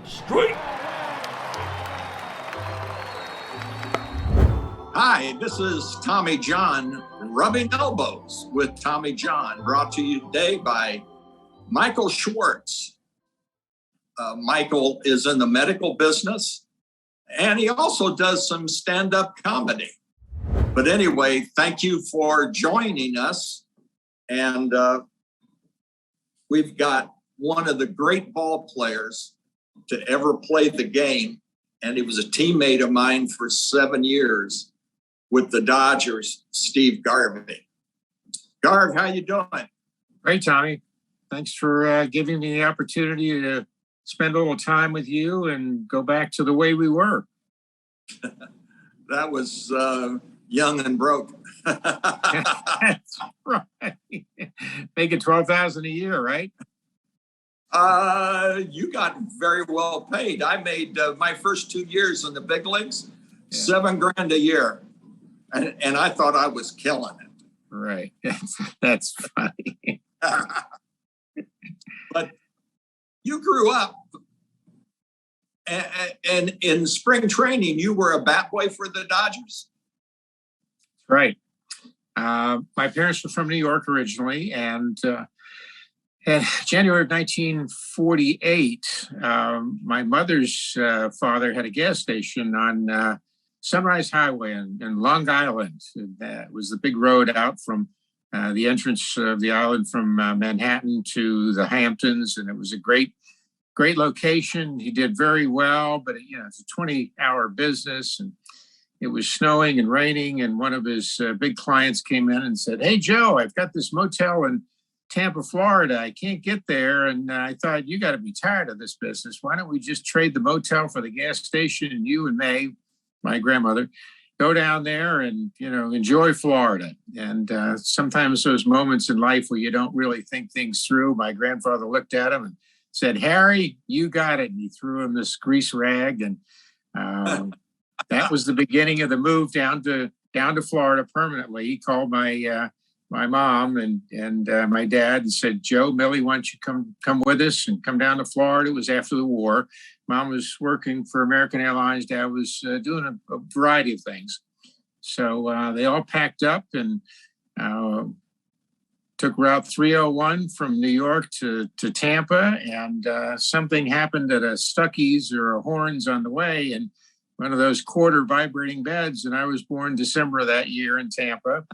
Straight. Hi, this is Tommy John, Rubbing Elbows with Tommy John, brought to you today by Michael Schwartz. Michael is in the medical business, and he also does some stand-up comedy. But anyway, thank you for joining us. And we've got one of the great ball players to ever play the game, and he was a teammate of mine for 7 years with the Dodgers, Steve Garvey. Garv, how you doing? Great, Tommy. Thanks for giving me the opportunity to spend a little time with you and go back to the way we were. That was young and broke. That's right. Making $12,000 a year, right? You got very well paid. I made my first 2 years in the big leagues, $7,000 a year. And I thought I was killing it. Right. That's funny. But you grew up, and in spring training, you were a bat boy for the Dodgers? Right. My parents were from New York originally, and in January of 1948, my mother's father had a gas station on Sunrise Highway in Long Island. That was the big road out from the entrance of the island from Manhattan to the Hamptons, and it was a great location. He did very well, but it's a 20-hour business, and it was snowing and raining, and one of his big clients came in and said, "Hey, Joe, I've got this motel in Tampa, Florida. I can't get there, and I thought, you got to be tired of this business. Why don't we just trade the motel for the gas station, and you and May, my grandmother, go down there and, enjoy Florida." And sometimes those moments in life where you don't really think things through. My grandfather looked at him and said, "Harry, you got it." And he threw him this grease rag. And that was the beginning of the move down to Florida permanently. He called my mom and my dad and said, "Joe, Millie, why don't you come with us and come down to Florida?" It was after the war. Mom was working for American Airlines. Dad was doing a variety of things. So they all packed up and took Route 301 from New York to Tampa. And something happened at a Stuckey's or a Horns on the way, and one of those quarter vibrating beds. And I was born December of that year in Tampa.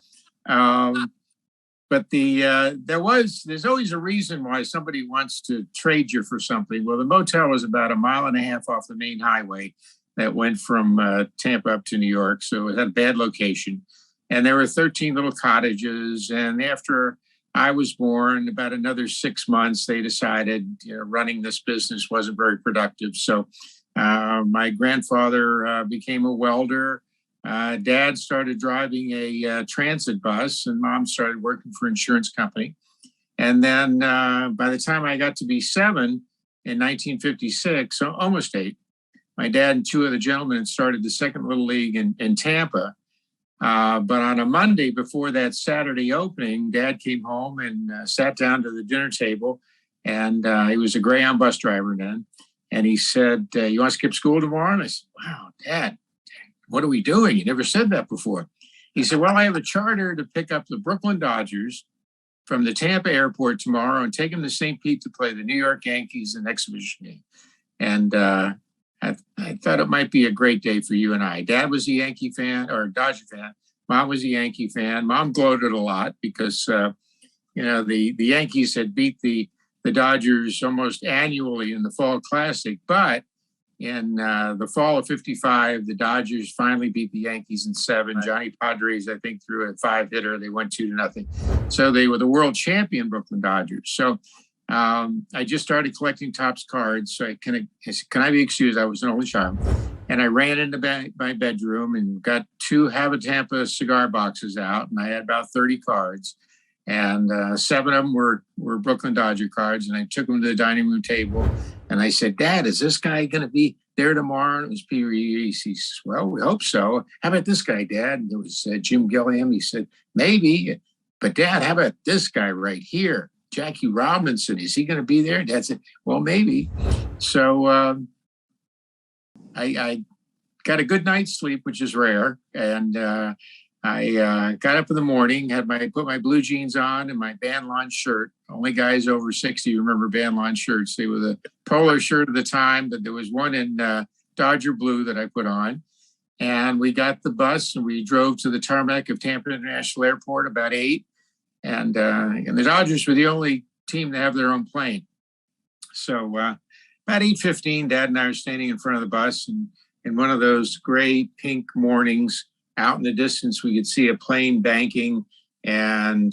But there's always a reason why somebody wants to trade you for something. Well, the motel was about 1.5 miles off the main highway that went from Tampa up to New York. So it had a bad location. And there were 13 little cottages. And after I was born, about another 6 months, they decided running this business wasn't very productive. So my grandfather became a welder. Dad started driving a transit bus, and Mom started working for an insurance company. And then by the time I got to be 7 in 1956, so almost 8, my dad and 2 other gentlemen started the second Little League in Tampa. But on a Monday before that Saturday opening, Dad came home and sat down to the dinner table. And he was a Greyhound bus driver then. And he said, "You want to skip school tomorrow?" And I said, "Wow, Dad, what are we doing? You never said that before." He said, "Well, I have a charter to pick up the Brooklyn Dodgers from the Tampa airport tomorrow and take them to St. Pete to play the New York Yankees in an exhibition game." And I thought it might be a great day for you and I. Dad was a Yankee fan or a Dodger fan. Mom was a Yankee fan. Mom gloated a lot because, the Yankees had beat the Dodgers almost annually in the Fall Classic. But in the fall of 55, the Dodgers finally beat the Yankees in 7. Right. Johnny Padres, I think, threw a 5-hitter. They won 2-0. So they were the world champion Brooklyn Dodgers. So I just started collecting Topps cards. So I said, "Can I be excused?" I was an only child. And I ran into my bedroom and got 2 Habitampa cigar boxes out. And I had about 30 cards. And 7 of them were Brooklyn Dodger cards. And I took them to the dining room table. And I said, "Dad, is this guy going to be there tomorrow?" And it was Peter Reese. He says, "Well, we hope so. How about this guy, Dad?" And it was Jim Gilliam. He said, "Maybe. But Dad, how about this guy right here? Jackie Robinson, is he going to be there?" Dad said, "Well, maybe." So I got a good night's sleep, which is rare. And I got up in the morning, put my blue jeans on and my band lawn shirt. Only guys over 60 remember band lawn shirts. They were the polo shirt at the time, but there was one in Dodger blue that I put on. And we got the bus and we drove to the tarmac of Tampa International Airport about 8. And the Dodgers were the only team to have their own plane. So about 8:15, Dad and I were standing in front of the bus, and in one of those gray pink mornings, out in the distance, we could see a plane banking, and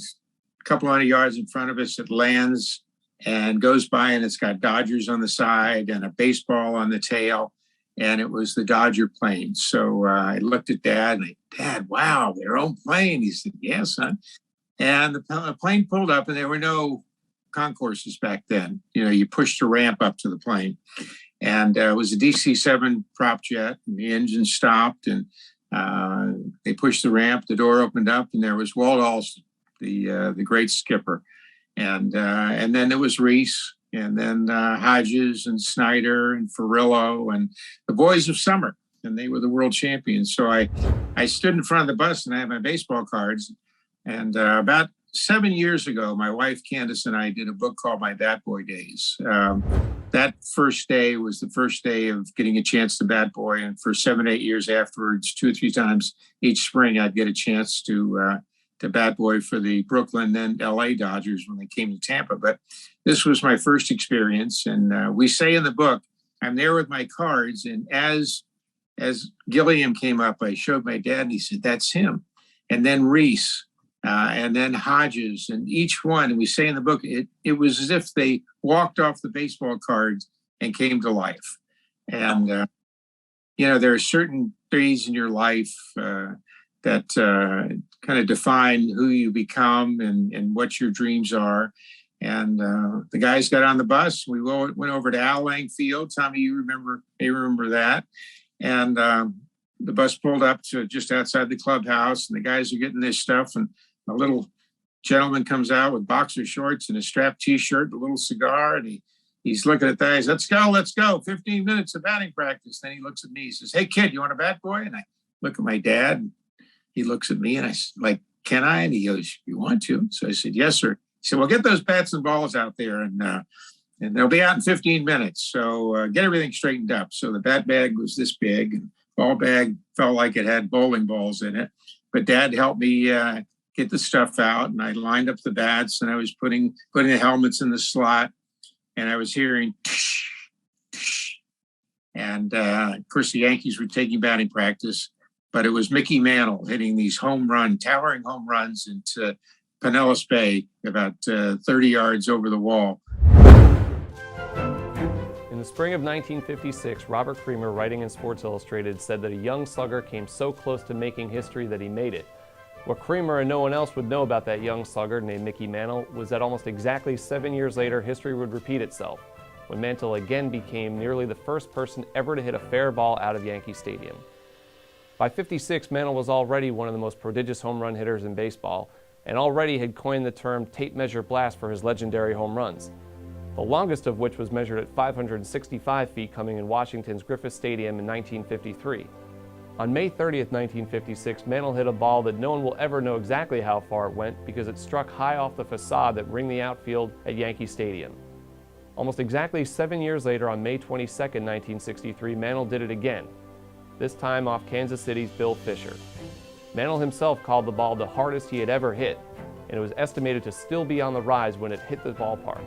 a couple hundred yards in front of us, it lands and goes by, and it's got Dodgers on the side and a baseball on the tail, and it was the Dodger plane. So I looked at Dad, and Dad, wow, their own plane. He said, yes, son. And the plane pulled up, and there were no concourses back then. You know, you pushed a ramp up to the plane. And it was a DC-7 prop jet, and the engine stopped, and they pushed the ramp, the door opened up, and there was Walt Alston, the great skipper. And then there was Reese, and then Hodges and Snyder and Ferrillo and the boys of summer, and they were the world champions. So I stood in front of the bus, and I had my baseball cards. And about 7 years ago, my wife Candace and I did a book called My Bat Boy Days. That first day was the first day of getting a chance to bat boy. And for 7, 8 years afterwards, 2 or 3 times each spring, I'd get a chance to bat boy for the Brooklyn and LA Dodgers when they came to Tampa. But this was my first experience. And we say in the book, I'm there with my cards. And as Gilliam came up, I showed my dad, and he said, that's him. And then Reese. And then Hodges, and each one, and we say in the book, it was as if they walked off the baseball cards and came to life. And, there are certain days in your life that kind of define who you become and what your dreams are. And the guys got on the bus. We went over to Al Lang Field. Tommy, you may remember that. And the bus pulled up to just outside the clubhouse, and the guys are getting this stuff, and a little gentleman comes out with boxer shorts and a strapped T-shirt, a little cigar, and he's looking at that. He says, let's go. 15 minutes of batting practice. Then he looks at me. He says, hey, kid, you want a bat boy? And I look at my dad, and he looks at me, and I said, like, can I? And he goes, you want to? So I said, yes, sir. He said, well, get those bats and balls out there, and they'll be out in 15 minutes. So get everything straightened up. So the bat bag was this big, and ball bag felt like it had bowling balls in it. But Dad helped me get the stuff out, and I lined up the bats, and I was putting the helmets in the slot, and I was hearing tsh, tsh. And of course the Yankees were taking batting practice, but it was Mickey Mantle hitting these towering home runs into Pinellas Bay, about 30 yards over the wall. In the spring of 1956, Robert Creamer, writing in Sports Illustrated, said that a young slugger came so close to making history that he made it. What Creamer and no one else would know about that young slugger named Mickey Mantle was that almost exactly 7 years later, history would repeat itself, when Mantle again became nearly the first person ever to hit a fair ball out of Yankee Stadium. By '56, Mantle was already one of the most prodigious home run hitters in baseball, and already had coined the term tape measure blast for his legendary home runs, the longest of which was measured at 565 feet, coming in Washington's Griffith Stadium in 1953. On May 30th, 1956, Mantle hit a ball that no one will ever know exactly how far it went because it struck high off the facade that ringed the outfield at Yankee Stadium. Almost exactly 7 years later, on May 22nd, 1963, Mantle did it again, this time off Kansas City's Bill Fisher. Mantle himself called the ball the hardest he had ever hit, and it was estimated to still be on the rise when it hit the ballpark.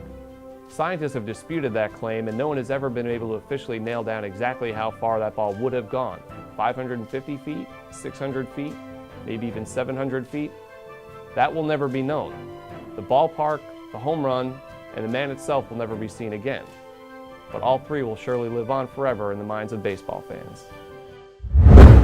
Scientists have disputed that claim, and no one has ever been able to officially nail down exactly how far that ball would have gone. 550 feet, 600 feet, maybe even 700 feet? That will never be known. The ballpark, the home run, and the man itself will never be seen again. But all three will surely live on forever in the minds of baseball fans.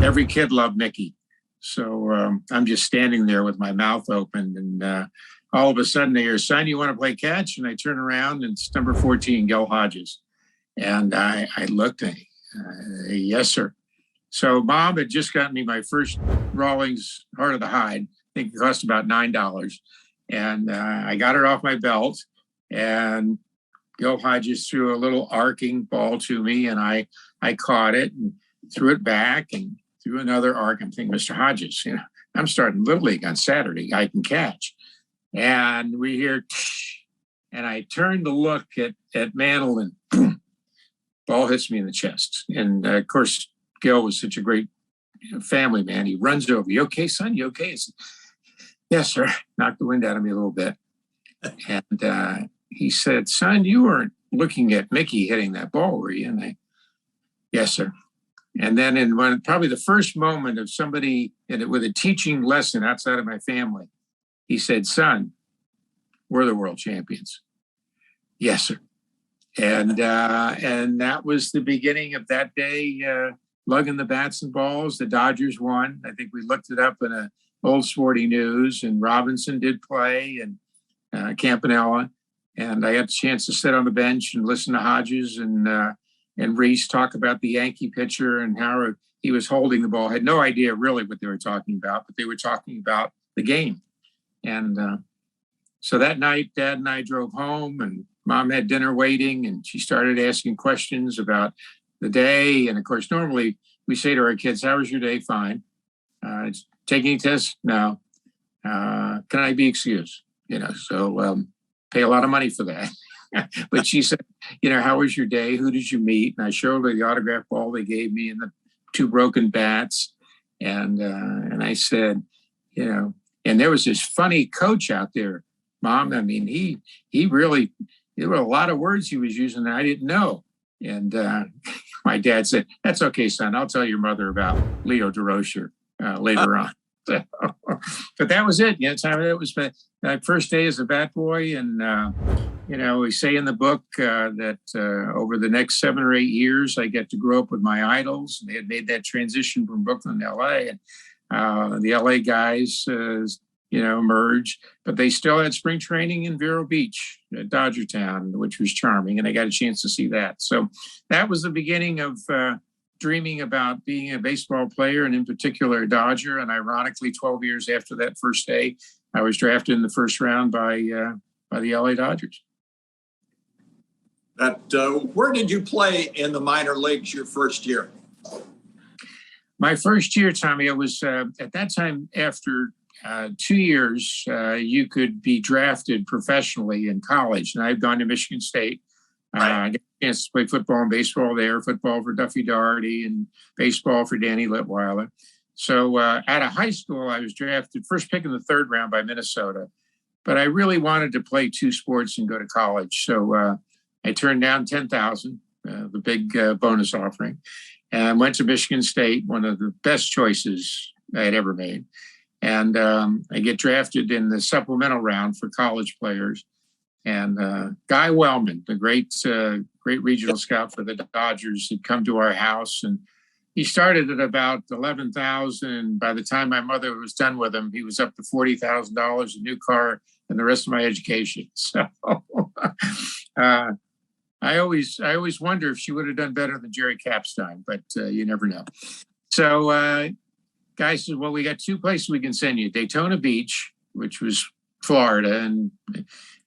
Every kid loved Mickey. So I'm just standing there with my mouth open, and all of a sudden they hear, son, you want to play catch? And I turn around, and it's number 14, Gil Hodges. And I looked at yes, sir. So Mom had just gotten me my first Rawlings Heart of the Hide. I think it cost about $9. And I got it off my belt, and Gil Hodges threw a little arcing ball to me, and I caught it. And threw it back and threw another arc. I'm thinking, Mr. Hodges, I'm starting Little League on Saturday. I can catch. And we hear, and I turn to look at Mantle, and boom, ball hits me in the chest. And of course, Gil was such a great family man. He runs over. You okay, son? You okay? I said, yes, sir. Knocked the wind out of me a little bit. And he said, son, you weren't looking at Mickey hitting that ball, were you? And yes, sir. And then probably the first moment of somebody with a teaching lesson outside of my family, he said, son, we're the world champions. Yes, sir. And that was the beginning of that day, lugging the bats and balls. The Dodgers won. I think we looked it up in a old Sporting News, and Robinson did play, and Campanella. And I had the chance to sit on the bench and listen to Hodges and Reese talk about the Yankee pitcher and how he was holding the ball. I had no idea really what they were talking about, but they were talking about the game. And so that night, Dad and I drove home, and Mom had dinner waiting, and she started asking questions about the day. And of course, normally we say to our kids, how was your day? Fine. Taking tests? No. Can I be excused? So pay a lot of money for that. But she said, how was your day? Who did you meet? And I showed her the autograph ball they gave me and the 2 broken bats. And I said, and there was this funny coach out there, Mom. I mean, he really, there were a lot of words he was using that I didn't know. And my dad said, that's okay, son. I'll tell your mother about Leo DeRocher later on. So, but that was it. Tommy, that was my first day as a bat boy. And, we say in the book that over the next 7 or 8 years, I get to grow up with my idols. They had made that transition from Brooklyn to LA. And the LA guys, emerged, but they still had spring training in Vero Beach, Dodgertown, which was charming. And I got a chance to see that. So that was the beginning of dreaming about being a baseball player, and in particular a Dodger. And ironically, 12 years after that first day, I was drafted in the first round by the LA Dodgers. Where did you play in the minor leagues your first year? My first year, Tommy, I was at that time, after 2 years, you could be drafted professionally in college. And I've gone to Michigan State. I got a chance to play football and baseball there, football for Duffy Daugherty and baseball for Danny Litweiler. So out of high school, I was drafted first pick in the 3rd round by Minnesota. But I really wanted to play 2 sports and go to college. So I turned down $10,000, the big bonus offering, and went to Michigan State, one of the best choices I had ever made. And I get drafted in the supplemental round for college players. And Guy Wellman, the great regional scout for the Dodgers, had come to our house, and he started at about $11,000. By the time my mother was done with him, he was up to $40,000, a new car, and the rest of my education. So I always wonder if she would have done better than Jerry Capstein, but you never know. So Guy said, well, we got 2 places we can send you. Daytona Beach, which was Florida, and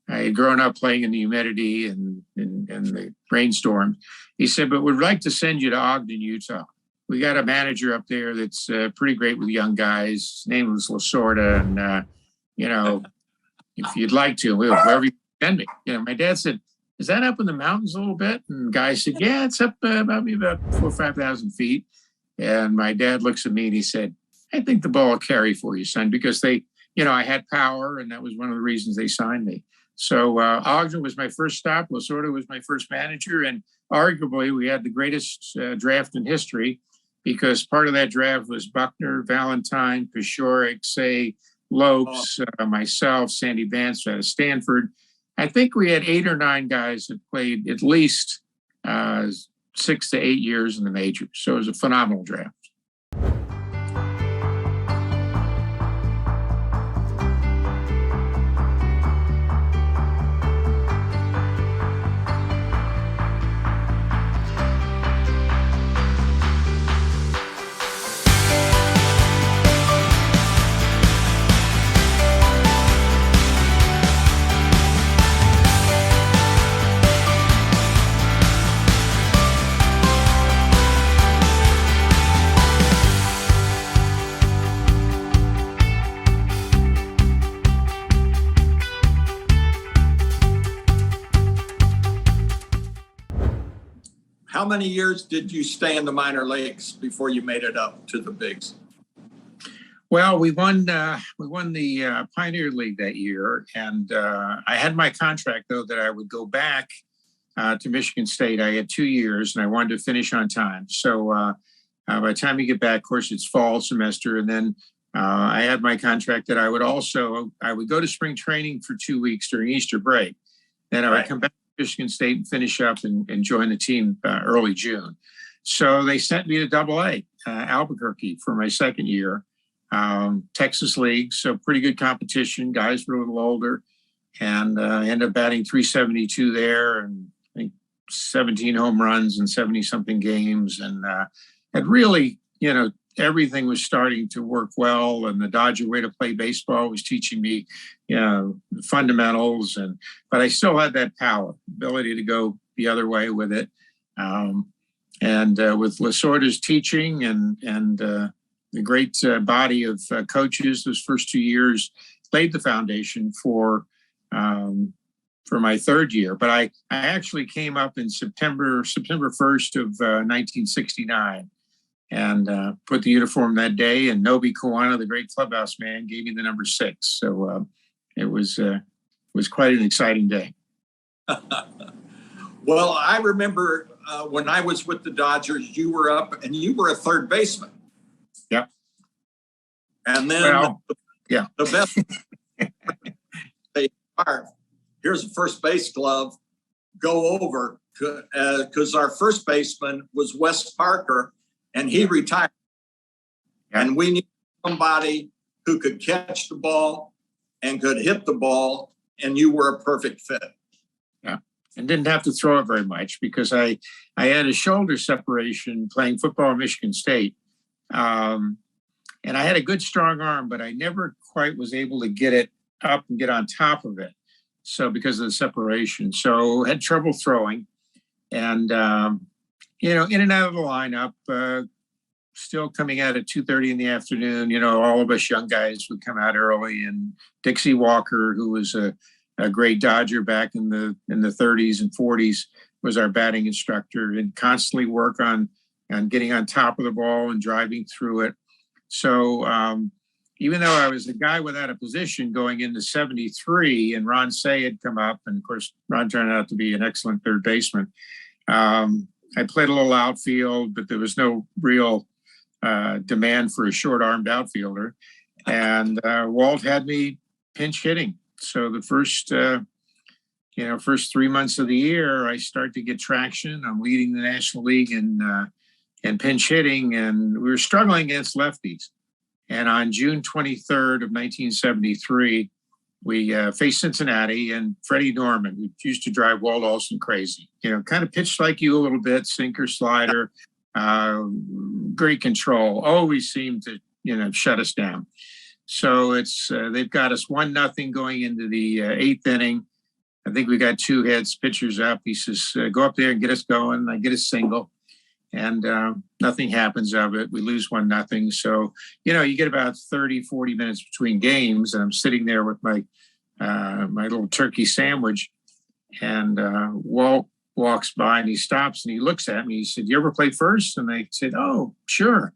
I had grown up playing in the humidity and the rainstorm. He said, but we'd like to send you to Ogden, Utah. We got a manager up there that's pretty great with young guys. His name was Lasorda. And, if you'd like to, wherever you send me. My dad said, is that up in the mountains a little bit? And Guy said, yeah, it's up about 4,000 or 5,000 feet. And my dad looks at me and he said, I think the ball will carry for you, son, because I had power, and that was one of the reasons they signed me. So Ogden was my first stop. Lasorda was my first manager. And arguably, we had the greatest draft in history, because part of that draft was Buckner, Valentine, Peshoric, Say, Lopes, myself, Sandy Vance out of Stanford. I think we had 8 or 9 guys that played at least 6 to 8 years in the majors. So it was a phenomenal draft. how many years did you stay in the minor leagues before you made it up to the bigs? Well, we won the Pioneer League that year, and I had my contract though that I would go back to Michigan State. I had 2 years, and I wanted to finish on time. So by the time you get back, of course, it's fall semester, and then I had my contract that I would go to spring training for 2 weeks during Easter break. Then I would come back to Michigan State and finish up and join the team early June. So they sent me to AA, Albuquerque, for my second year. Texas League, so pretty good competition. Guys were a little older, and ended up batting 372 there, and I think 17 home runs and 70-something games, and really, everything was starting to work well, and the Dodger way to play baseball was teaching me, the fundamentals, but I still had that power, ability to go the other way with it, and with Lasorda's teaching and the great body of coaches, those first 2 years laid the foundation for my third year. But I actually came up in September 1st of 1969, and put the uniform that day. And Nobi Kiwana, the great clubhouse man, gave me the number 6. So it was quite an exciting day. Well, I remember when I was with the Dodgers, you were up and you were a third baseman. Yep. And then the best they are, here's a first base glove, go over, because our first baseman was Wes Parker, and he retired. Yeah. And we needed somebody who could catch the ball and could hit the ball, and you were a perfect fit. Yeah, and didn't have to throw it very much because I had a shoulder separation playing football at Michigan State. And I had a good strong arm, but I never quite was able to get it up and get on top of it. So because of the separation, so had trouble throwing, and in and out of the lineup, still coming out at 2:30 in the afternoon. All of us young guys would come out early, and Dixie Walker, who was a great Dodger back in the 30s and 40s, was our batting instructor, and constantly work on getting on top of the ball and driving through it. So even though I was a guy without a position going into 73, and Ron Say had come up, and of course, Ron turned out to be an excellent third baseman. I played a little outfield, but there was no real demand for a short-armed outfielder. And Walt had me pinch hitting. So the first 3 months of the year, I start to get traction. I'm leading the National League in pinch hitting, and we were struggling against lefties. And on June 23rd of 1973, we faced Cincinnati, and Freddie Norman, who used to drive Walt Olson crazy, kind of pitched like you a little bit, sinker, slider, great control, always seemed to, shut us down. So they've got us 1-0 going into the 8th inning. I think we got 2 hits, pitcher's up. He says, go up there and get us going. I get a single, and nothing happens of it. We lose 1-0. So, you get about 30, 40 minutes between games, and I'm sitting there with my little turkey sandwich, and Walt walks by, and he stops and he looks at me. He said, "You ever play first?" And I said, "Oh, sure."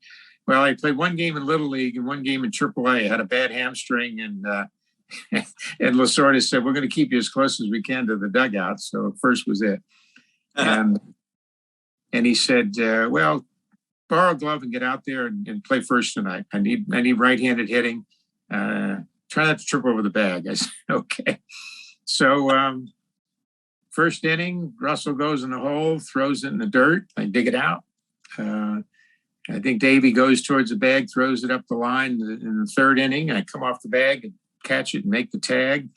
Well, I played 1 game in Little League and 1 game in AAA. I had a bad hamstring, and and Lasorda said, "We're going to keep you as close as we can to the dugout." So first was it. And he said, "Well, borrow a glove and get out there and play first tonight. I need right-handed hitting. Try not to trip over the bag." I said, "Okay." So first inning, Russell goes in the hole, throws it in the dirt. I dig it out. I think Davey goes towards the bag, throws it up the line in the 3rd inning. I come off the bag and catch it and make the tag.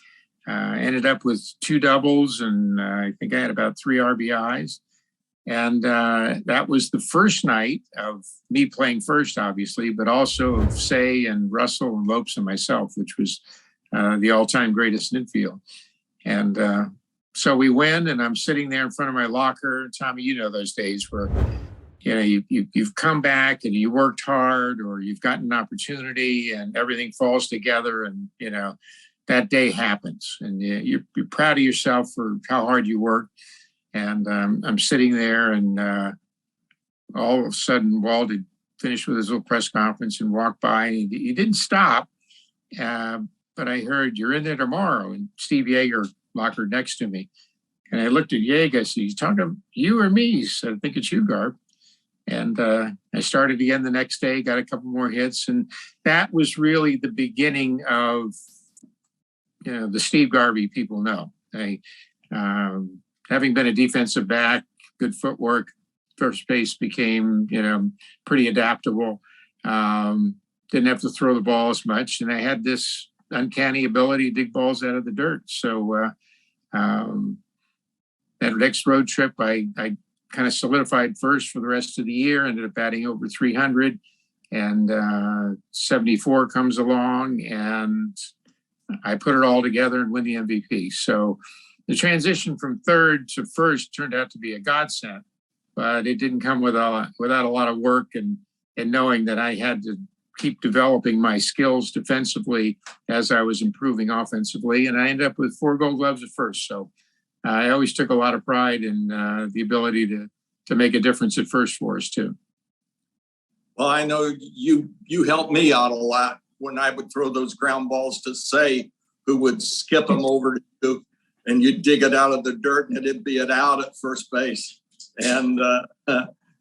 Ended up with 2 doubles, and I think I had about 3 RBIs. And that was the first night of me playing first, obviously, but also of Say and Russell and Lopes and myself, which was the all-time greatest infield. And so we win, and I'm sitting there in front of my locker. Tommy, those days where you've come back and you worked hard, or you've gotten an opportunity, and everything falls together, and that day happens, and you're proud of yourself for how hard you worked. And I'm sitting there, and all of a sudden, Walt had finished with his little press conference and walked by. And he didn't stop, but I heard, "You're in there tomorrow." And Steve Yeager locker next to me. And I looked at Yeager. I said, "You talking to you or me?" He said, "I think it's you, Garb." And I started again the next day, got a couple more hits. And that was really the beginning of, the Steve Garvey people know. Having been a defensive back, good footwork, first base became, pretty adaptable. Didn't have to throw the ball as much. And I had this uncanny ability to dig balls out of the dirt. So that next road trip, I kind of solidified first for the rest of the year, ended up batting over 300. And 74 comes along, and I put it all together and win the MVP. So the transition from third to first turned out to be a godsend, but it didn't come without a lot of work and knowing that I had to keep developing my skills defensively as I was improving offensively. And I ended up with 4 Gold Gloves at first. So I always took a lot of pride in the ability to make a difference at first for us too. Well, I know you helped me out a lot when I would throw those ground balls to Say, who would skip them over to you, and you'd dig it out of the dirt, and it'd be it out at first base. And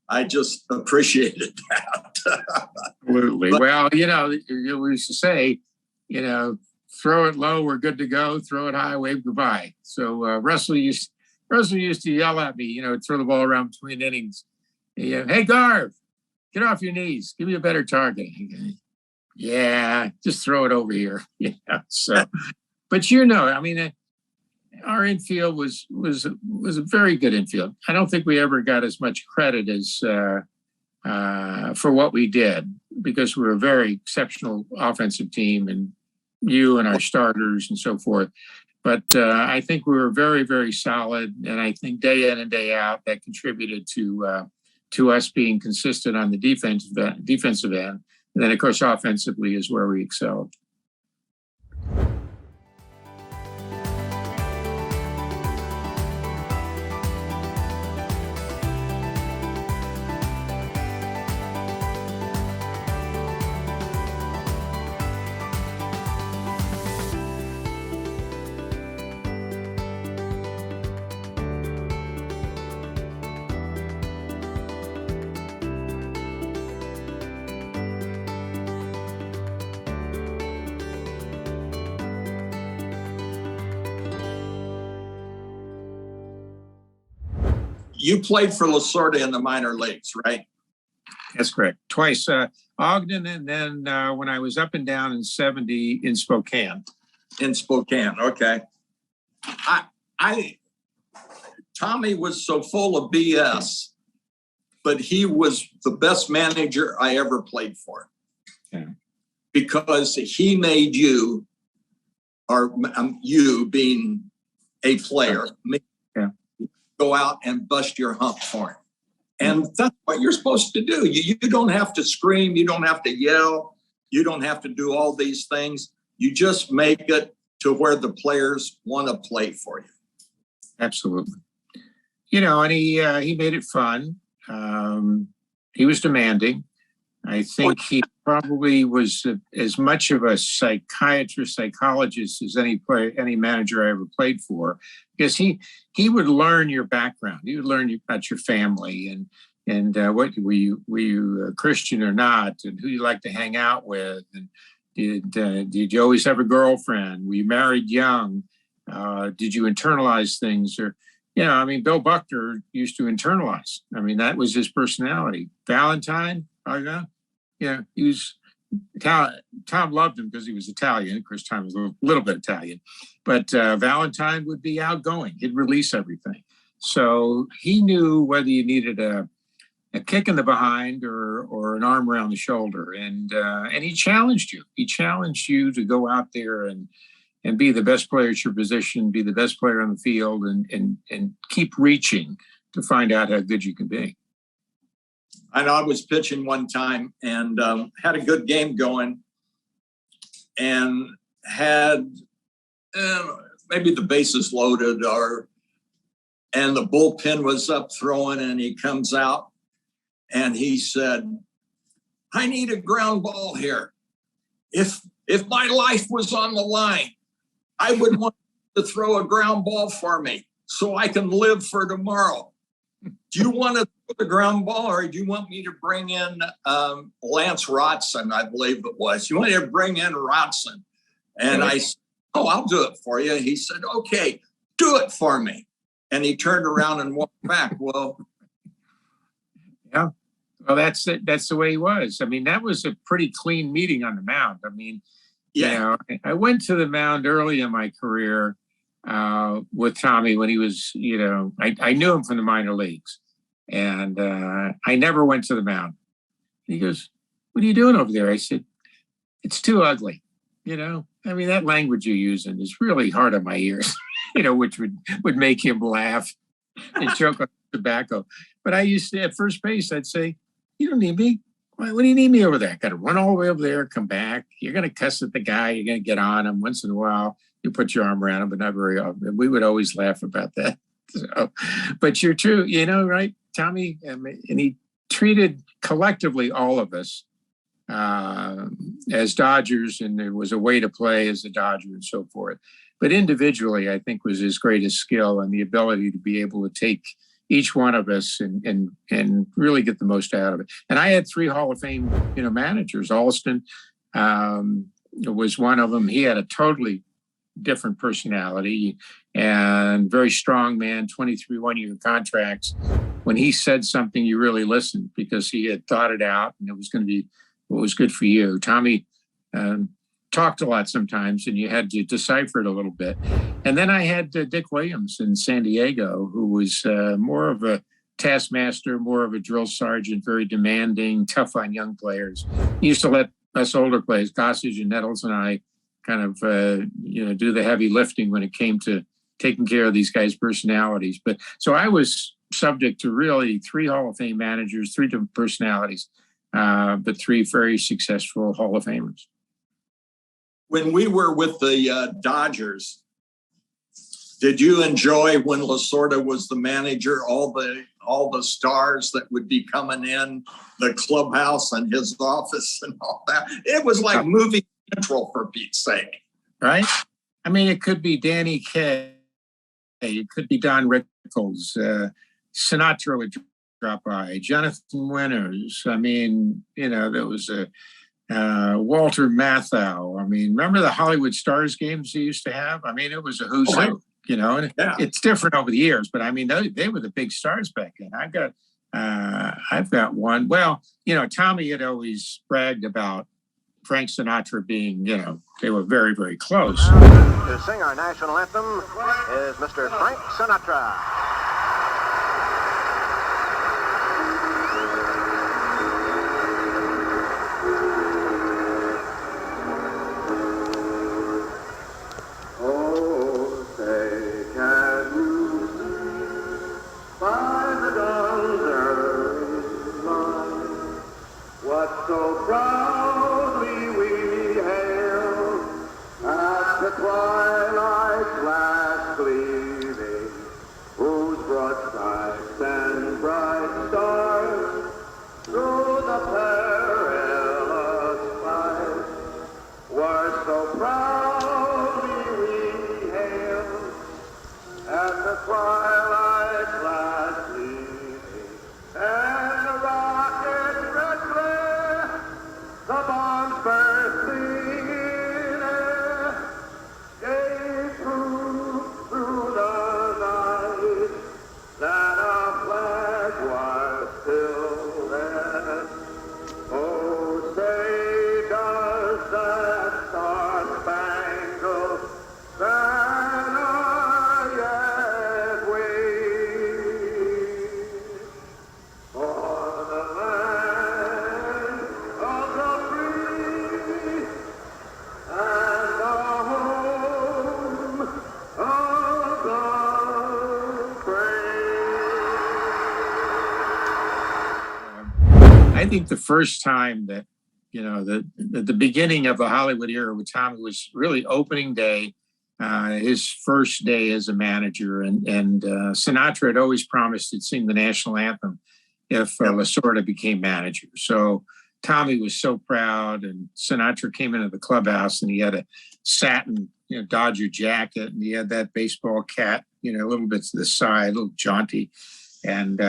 I just appreciated that. Absolutely. Well, we used to say, throw it low, we're good to go. Throw it high, wave goodbye. So Russell used to yell at me, throw the ball around between innings. Hey, Garv, get off your knees. Give me a better target. Yeah, just throw it over here. So, but our infield was a very good infield. I don't think we ever got as much credit as for what we did, because we're a very exceptional offensive team, and you and our starters and so forth. But I think we were very, very solid, and I think day in and day out that contributed to us being consistent on the defensive end. And then, of course, offensively is where we excelled. You played for Lasorda in the minor leagues, right? That's correct. Twice, Ogden, and then when I was up and down in 70 in Spokane. In Spokane, okay. Tommy was so full of BS, but he was the best manager I ever played for. Yeah. Because he made you, or you being a player, go out and bust your hump for him. And that's what you're supposed to do. You don't have to scream. You don't have to yell. You don't have to do all these things. You just make it to where the players want to play for you. Absolutely. And he made it fun. He was demanding. I think he probably was as much of a psychologist as any manager I ever played for, because he would learn your background. He would learn about your family and what were you a Christian or not, and who you like to hang out with, and did you always have a girlfriend? Were you married young? Did you internalize things? Or Bill Buckner used to internalize. That was his personality. Valentine, he was Italian. Tom loved him because he was Italian. Of course, Tom was a little bit Italian, but Valentine would be outgoing. He'd release everything. So he knew whether you needed a kick in the behind or an arm around the shoulder, and he challenged you. He challenged you to go out there and be the best player at your position, be the best player on the field, and keep reaching to find out how good you can be. I know I was pitching one time and had a good game going, and had maybe the bases loaded, or and the bullpen was up throwing, and he comes out and he said, I need a ground ball here. If my life was on the line, I would want to throw a ground ball for me so I can live for tomorrow. Do you want to throw the ground ball, or do you want me to bring in Lance Rodson, I believe it was? You want me to bring in Rodson? And I said, oh, I'll do it for you. He said, okay, do it for me. And he turned around and walked back. Well, yeah. Well, that's it. That's the way he was. I mean, that was a pretty clean meeting on the mound. I mean, yeah. you know, I went to the mound early in my career with Tommy when he was, you know, I knew him from the minor leagues, and I never went to the mound. He goes, what are you doing over there? I said, it's too ugly. You know, I mean, that language you're using is really hard on my ears, you know, which would make him laugh and choke on tobacco. But I used to, at first base, I'd say, you don't need me. Why, what do you need me over there? I got to run all the way over there, come back. You're going to cuss at the guy. You're going to get on him once in a while. You put your arm around him, but not very often. We would always laugh about that. So, but you're true, you know, right, Tommy? And he treated collectively all of us as Dodgers, and there was a way to play as a Dodger and so forth. But individually, I think was his greatest skill, and the ability to be able to take each one of us and really get the most out of it. And I had 3 Hall of Fame, you know, managers. Alston was one of them. He had a totally different personality and very strong man, 23 one-year contracts. When he said something, you really listened because he had thought it out and it was going to be what was good for you. Tommy talked a lot sometimes, and you had to decipher it a little bit. And then I had Dick Williams in San Diego, who was more of a taskmaster, more of a drill sergeant, very demanding, tough on young players. He used to let us older players, Gossage and Nettles and I, kind of you know, do the heavy lifting when it came to taking care of these guys' personalities. But so I was subject to really 3 Hall of Fame managers, 3 different personalities, but 3 very successful Hall of Famers. When we were with the Dodgers, did you enjoy when Lasorda was the manager, all the stars that would be coming in, the clubhouse and his office and all that? It was like movie central, for Pete's sake. Right? I mean, it could be Danny Kaye. It could be Don Rickles. Sinatra would drop by. Jonathan Winters. I mean, you know, there was a Walter Matthau. I mean, remember the Hollywood Stars games they used to have? I mean, it was a who's who, you know, and it's different over the years, but I mean, they were the big stars back then. I've got one. Well, you know, Tommy had always bragged about Frank Sinatra being, you know, they were very, very close. To sing our national anthem is Mr. Frank Sinatra. So proudly we hail at the twilight's last gleaming, whose broad stripes and bright stars through the perilous fight were so proudly we hail at the twilight's last gleaming, and the rocket's red glare, the bombs bursting in air, gave proof through the night that our flag was still there. Oh, say does that star-spangled banner yet wave for the land of the free and the home of the brave? I think the first time that, you know, the beginning of the Hollywood era with Tommy was really opening day. his first day as a manager, and Sinatra had always promised he'd sing the national anthem if Lasorda became manager. So Tommy was so proud, and Sinatra came into the clubhouse, and he had a satin, Dodger jacket, and he had that baseball cap, a little bit to the side, a little jaunty, and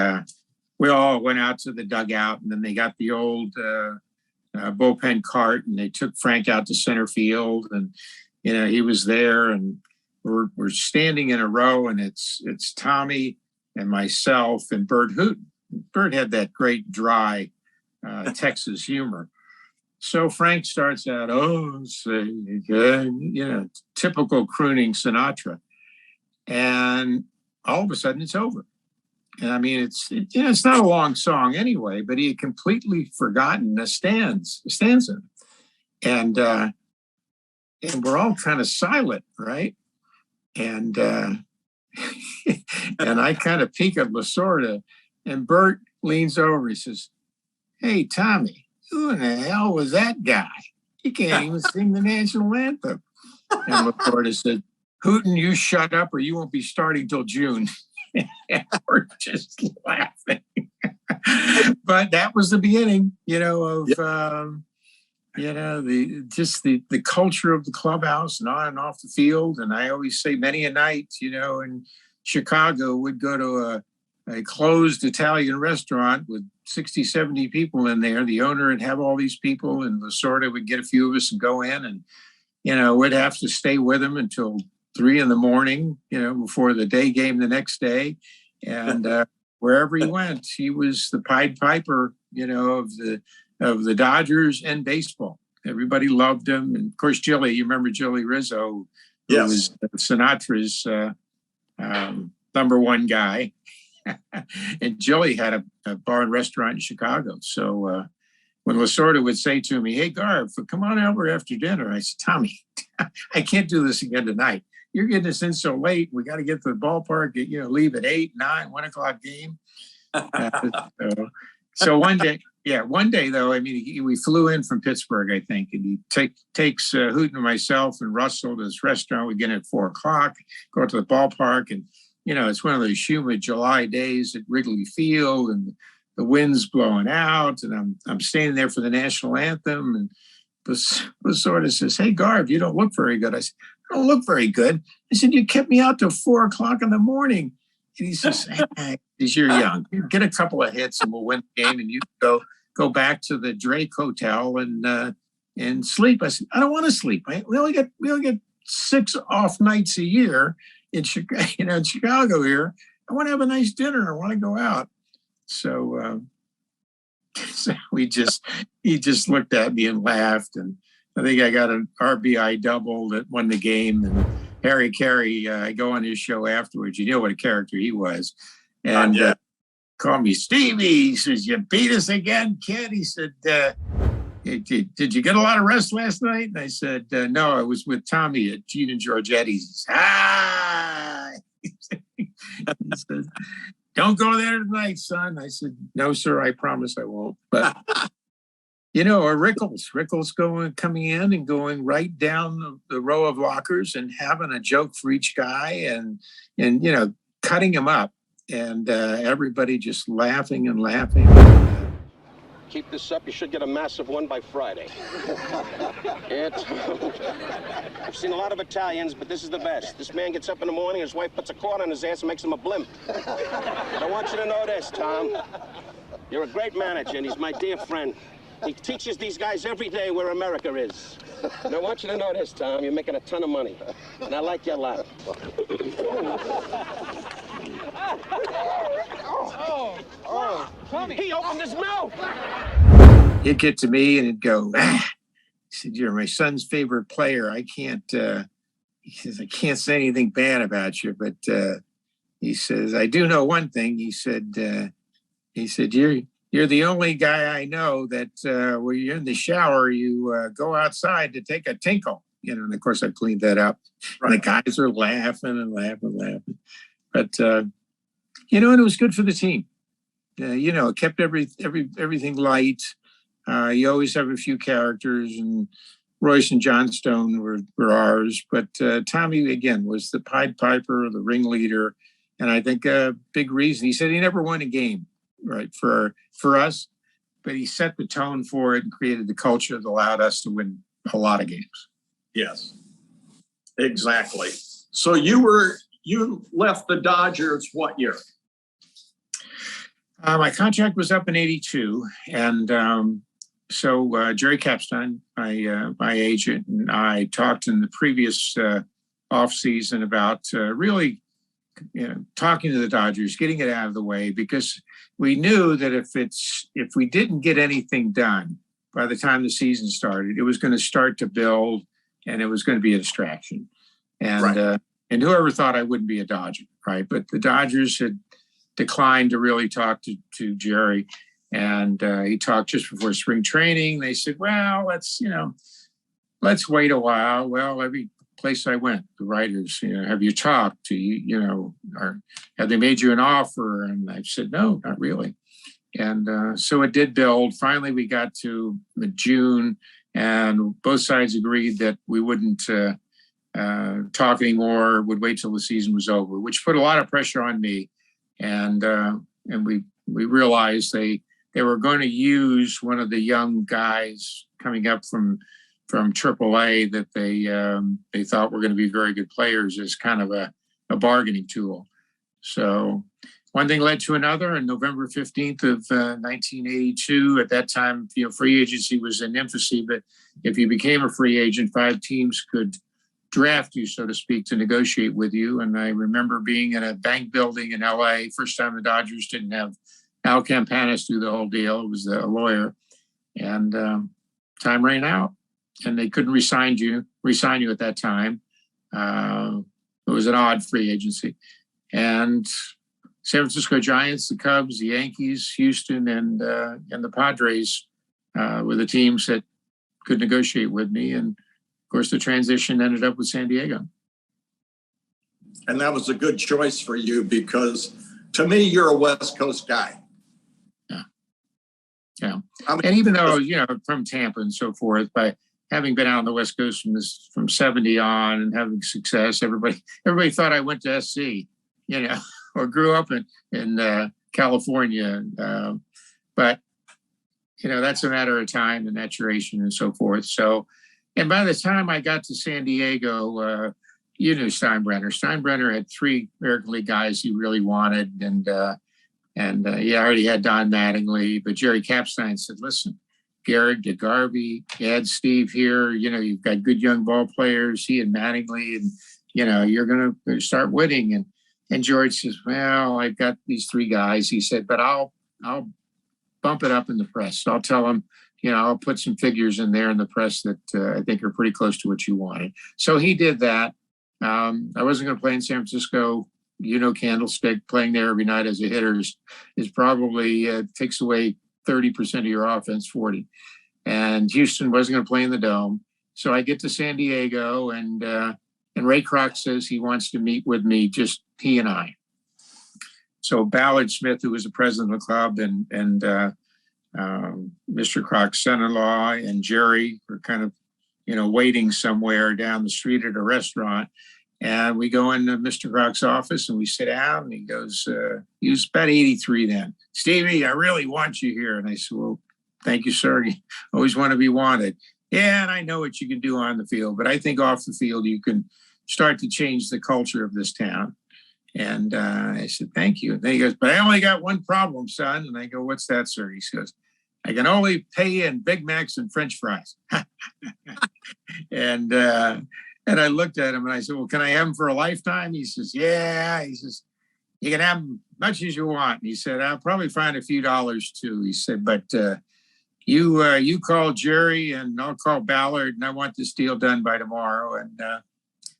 we all went out to the dugout, and then they got the old bullpen cart, and they took Frank out to center field, and he was there, and we're standing in a row, and it's Tommy and myself and Bert Hooton. Bert had that great dry Texas humor. So Frank starts out, typical crooning Sinatra, and all of a sudden it's over. And I mean, it's not a long song anyway, but he had completely forgotten the stanza, and we're all kind of silent, right? And and I kind of peek at Lasorda, and Bert leans over. He says, "Hey, Tommy, who in the hell was that guy? He can't even sing the national anthem." And Lasorda said, "Hooton, you shut up, or you won't be starting till June." And we're just laughing. But that was the beginning, of the culture of the clubhouse and on and off the field. And I always say many a night, in Chicago, we'd go to a closed Italian restaurant with 60, 70 people in there. The owner would have all these people, and Lasorda would get a few of us and go in, and, we'd have to stay with him until 3 a.m, before the day game the next day. And wherever he went, he was the Pied Piper, of the Dodgers and baseball. Everybody loved him. And of course, Jilly, you remember Jilly Rizzo, who was Sinatra's number one guy. And Jilly had a bar and restaurant in Chicago. So when Lasorda would say to me, "Hey, Garv, come on over after dinner," I said, "Tommy, I can't do this again tonight. You're getting us in so late. We got to get to the ballpark, leave at 8, 9, 1 o'clock game." So one day though, we flew in from Pittsburgh, I think, and he takes Hooton and myself and Russell to this restaurant. We get in at 4 o'clock, go to the ballpark, and it's one of those humid July days at Wrigley Field, and the wind's blowing out, and I'm standing there for the national anthem, and Lasorda says, "Hey, Garv, you don't look very good." I said, "I don't look very good." I said, "You kept me out till 4 o'clock in the morning." And he says, "Hey, you're young. Get a couple of hits and we'll win the game, and you go back to the Drake Hotel and sleep." I said, "I don't want to sleep. We only get 6 off nights a year in Chicago here. I want to have a nice dinner. I want to go out." So he just looked at me and laughed, and I think I got an RBI double that won the game. And Harry Carey, I go on his show afterwards. You know what a character he was. And called me Stevie. He says, "You beat us again, kid." He said, did you get a lot of rest last night?" And I said, "No, I was with Tommy at Gene and Giorgetti's." He said, "Don't go there tonight, son." I said, "No, sir, I promise I won't." But or Rickles coming in and going right down the row of lockers and having a joke for each guy, and cutting him up, and everybody just laughing and laughing. Keep this up, you should get a massive one by Friday. I've seen a lot of Italians, but this is the best. This man gets up in the morning, his wife puts a cord on his ass and makes him a blimp. But I want you to know this, Tom. You're a great manager, and he's my dear friend. He teaches these guys every day where America is. And I want you to know this, Tom. You're making a ton of money. And I like your laugh. Tommy, he opened his mouth. He'd get to me and he'd go, He said, "You're my son's favorite player. I can't, he says, I can't say anything bad about you, but he says, I do know one thing." He said, You're the only guy I know that when you're in the shower, you go outside to take a tinkle." And of course I cleaned that up. Right. And the guys are laughing and laughing. But, and it was good for the team. It kept everything light. You always have a few characters, and Royce and Johnstone were ours, but Tommy, again, was the Pied Piper, the ringleader. And I think a big reason, he said he never won a game, right, for us, but he set the tone for it and created the culture that allowed us to win a lot of games. Yes, exactly. So you left the Dodgers what year? My contract was up in '82, and so Jerry Kapstein, my agent, and I talked in the previous off season about really, talking to the Dodgers, getting it out of the way, because we knew that if we didn't get anything done by the time the season started, it was going to start to build, and it was going to be a distraction. And Right. And whoever thought I wouldn't be a Dodger, right? But the Dodgers had declined to really talk to Jerry. And he talked just before spring training. They said, well, let's wait a while. Well, every place I went, the writers, have you talked to or have they made you an offer? And I said, no, not really. And so it did build. Finally, we got to June, and both sides agreed that we wouldn't talk anymore, would wait till the season was over, which put a lot of pressure on me. And we realized they were going to use one of the young guys coming up from AAA that they thought were going to be very good players as kind of a bargaining tool. So one thing led to another. On November 15th of 1982, at that time, free agency was in infancy, but if you became a free agent, 5 teams could draft you, so to speak, to negotiate with you. And I remember being in a bank building in LA, first time the Dodgers didn't have Al Campanis do the whole deal. It was a lawyer. And time ran out, and they couldn't re-sign you at that time. It was an odd free agency. And San Francisco Giants, the Cubs, the Yankees, Houston, and the Padres were the teams that could negotiate with me. And of course, the transition ended up with San Diego. And that was a good choice for you, because to me, you're a West Coast guy. Yeah. And even though, from Tampa and so forth, by having been out on the West Coast from 70 on and having success, everybody thought I went to SC, or grew up in California. But, that's a matter of time and maturation and so forth. So, and by the time I got to San Diego, you knew Steinbrenner. Steinbrenner had 3 American League guys he really wanted. And I already had Don Mattingly, but Jerry Kapstein said, listen, Garrett, Garvey, you had Steve here, you've got good young ball players, he and Mattingly, and, you're going to start winning. And George says, well, I've got these 3 guys. He said, but I'll bump it up in the press. I'll tell them, I'll put some figures in there in the press that I think are pretty close to what you wanted. So he did that. I wasn't going to play in San Francisco. Candlestick, playing there every night as a hitter is probably takes away 30% of your offense, 40. And Houston wasn't going to play in the Dome. So I get to San Diego, and Ray Kroc says he wants to meet with me, just he and I. So Ballard Smith, who was the president of the club, and Mr. Kroc's son-in-law and Jerry were kind of, waiting somewhere down the street at a restaurant. And we go into Mr. Kroc's office and we sit down, and he goes, he was about 83 then. Stevie, I really want you here. And I said, well, thank you, sir. You always want to be wanted. Yeah, and I know what you can do on the field, but I think off the field, you can start to change the culture of this town. And I said, thank you. And then he goes, but I only got one problem, son. And I go, what's that, sir? He says, I can only pay you in Big Macs and French fries. And I looked at him and I said, well, can I have them for a lifetime? He says, yeah. He says, you can have them much as you want. And he said, I'll probably find a few dollars too. He said, but you call Jerry and I'll call Ballard, and I want this deal done by tomorrow. And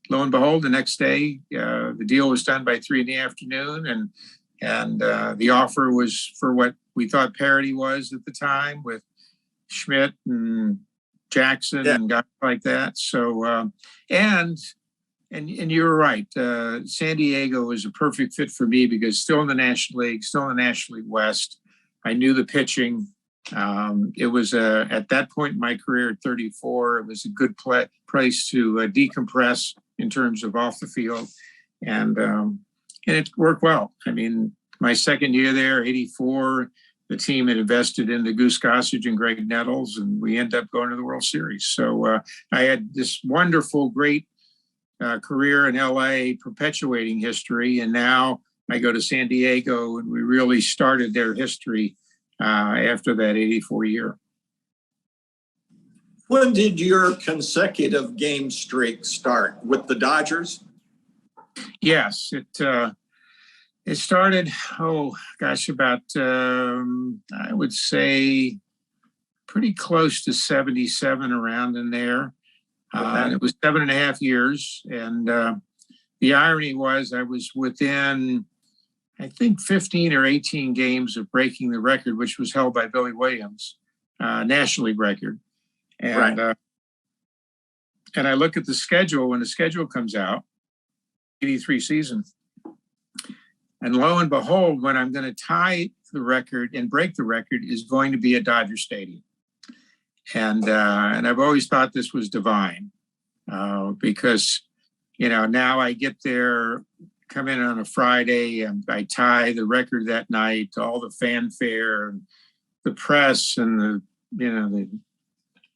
lo and behold, the next day, the deal was done by 3 p.m. And the offer was for what we thought parity was at the time, with Schmidt and Jackson and guys like that. So, and you were right. San Diego was a perfect fit for me, because still in the National League, still in the National League West. I knew the pitching. It was at that point in my career at 34, it was a good place to decompress in terms of off the field, and it worked well. I mean, my second year there, 84, the team had invested into Goose Gossage and Greg Nettles, and we ended up going to the World Series. So I had this wonderful, great career in LA, perpetuating history, and now I go to San Diego, and we really started their history after that 84 year. When did your consecutive game streak start? With the Dodgers? Yes, it started, about, I would say pretty close to 77, around in there. It was 7.5 years. And the irony was I was within, I think, 15 or 18 games of breaking the record, which was held by Billy Williams, National League record. And, and I look at the schedule when the schedule comes out, 83 season. And lo and behold, when I'm going to tie the record and break the record is going to be at Dodger Stadium. And I've always thought this was divine because, now I get there, come in on a Friday, and I tie the record that night, all the fanfare, and the press, and the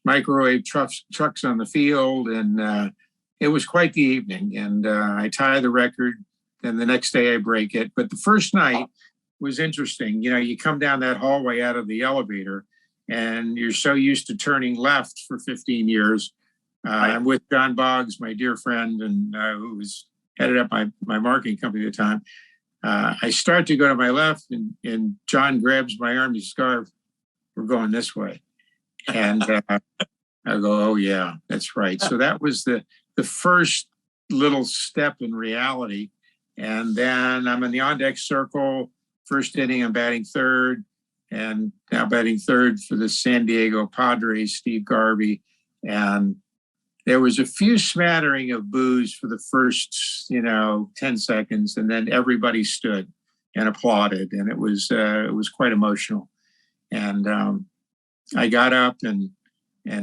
microwave trucks on the field. And it was quite the evening. And I tie the record. And the next day I break it. But the first night was interesting. You come down that hallway out of the elevator and you're so used to turning left for 15 years. I'm with John Boggs, my dear friend, and who was headed up my marketing company at the time. I start to go to my left and John grabs my army scarf. We're going this way. And I go, oh yeah, that's right. So that was the first little step in reality. And then I'm in the on-deck circle. First inning, I'm batting third, and now batting third for the San Diego Padres, Steve Garvey. And there was a few smattering of boos for the first, 10 seconds, and then everybody stood and applauded, and it was quite emotional. And I got up, and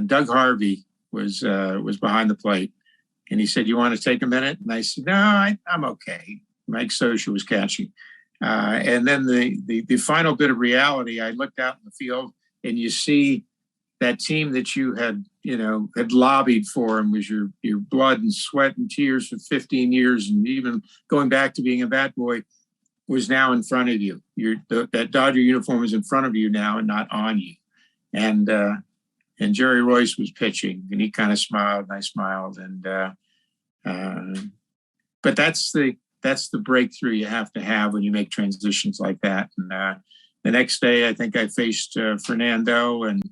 Doug Harvey was behind the plate. And he said, "You want to take a minute?" And I said, "No, I'm okay." Mike Scioscia was catching. And then the final bit of reality, I looked out in the field and you see that team that you had lobbied for and was your blood and sweat and tears for 15 years. And even going back to being a bat boy was now in front of you. That Dodger uniform is in front of you now and not on you. And Jerry Royce was pitching, and he kind of smiled, and I smiled. But that's the breakthrough you have to have when you make transitions like that. And the next day, I think I faced Fernando, and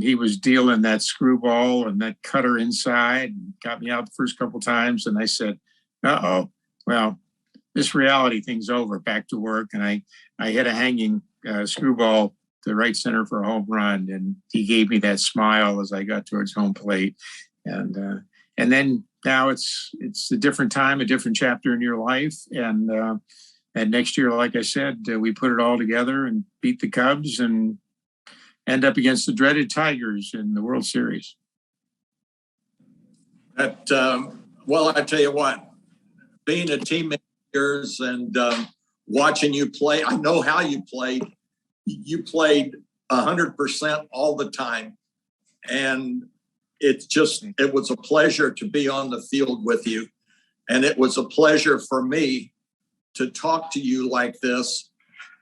he was dealing that screwball and that cutter inside, and got me out the first couple of times. And I said, "Uh-oh, well, this reality thing's over. Back to work." And I hit a hanging screwball to right center for a home run, and he gave me that smile as I got towards home plate. And then now it's a different time, a different chapter in your life. And next year, like I said, we put it all together and beat the Cubs and end up against the dreaded Tigers in the World Series. Well, I tell you what, being a teammate of yours and watching you play, I know how you played. You played 100% all the time. And it was a pleasure to be on the field with you. And it was a pleasure for me to talk to you like this.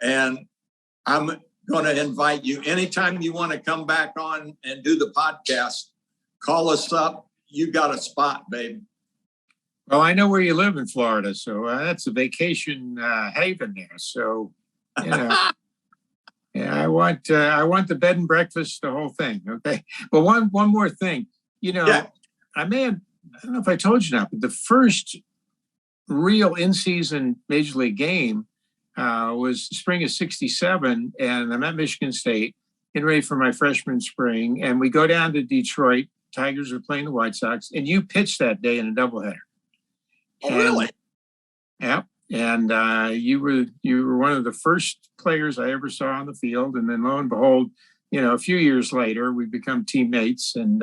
And I'm going to invite you anytime you want to come back on and do the podcast, call us up. You got a spot, babe. Well, I know where you live in Florida, so that's a vacation haven there. So, yeah, I want the bed and breakfast, the whole thing. Okay. But one more thing, I don't know if I told you now, but the first real in-season Major League game was spring of '67, and I'm at Michigan State, getting ready for my freshman spring, and we go down to Detroit. Tigers are playing the White Sox, and you pitched that day in a doubleheader. Oh, really? Yeah. And you were one of the first players I ever saw on the field. And then lo and behold, a few years later, we become teammates. And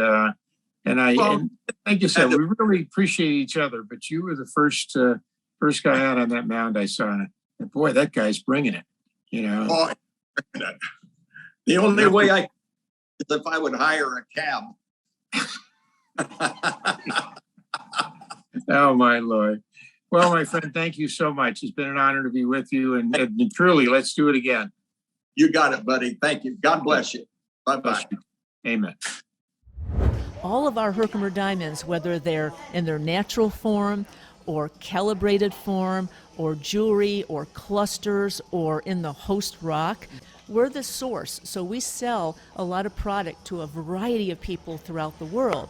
like you said, we really appreciate each other. But you were the first guy out on that mound I saw. And boy, that guy's bringing it. Oh, the only way I is if I would hire a cab. Oh, my Lord. Well, my friend, thank you so much. It's been an honor to be with you. And truly, let's do it again. You got it, buddy. Thank you. God bless you. Bye-bye. Amen. All of our Herkimer diamonds, whether they're in their natural form or calibrated form or jewelry or clusters or in the host rock, we're the source. So we sell a lot of product to a variety of people throughout the world.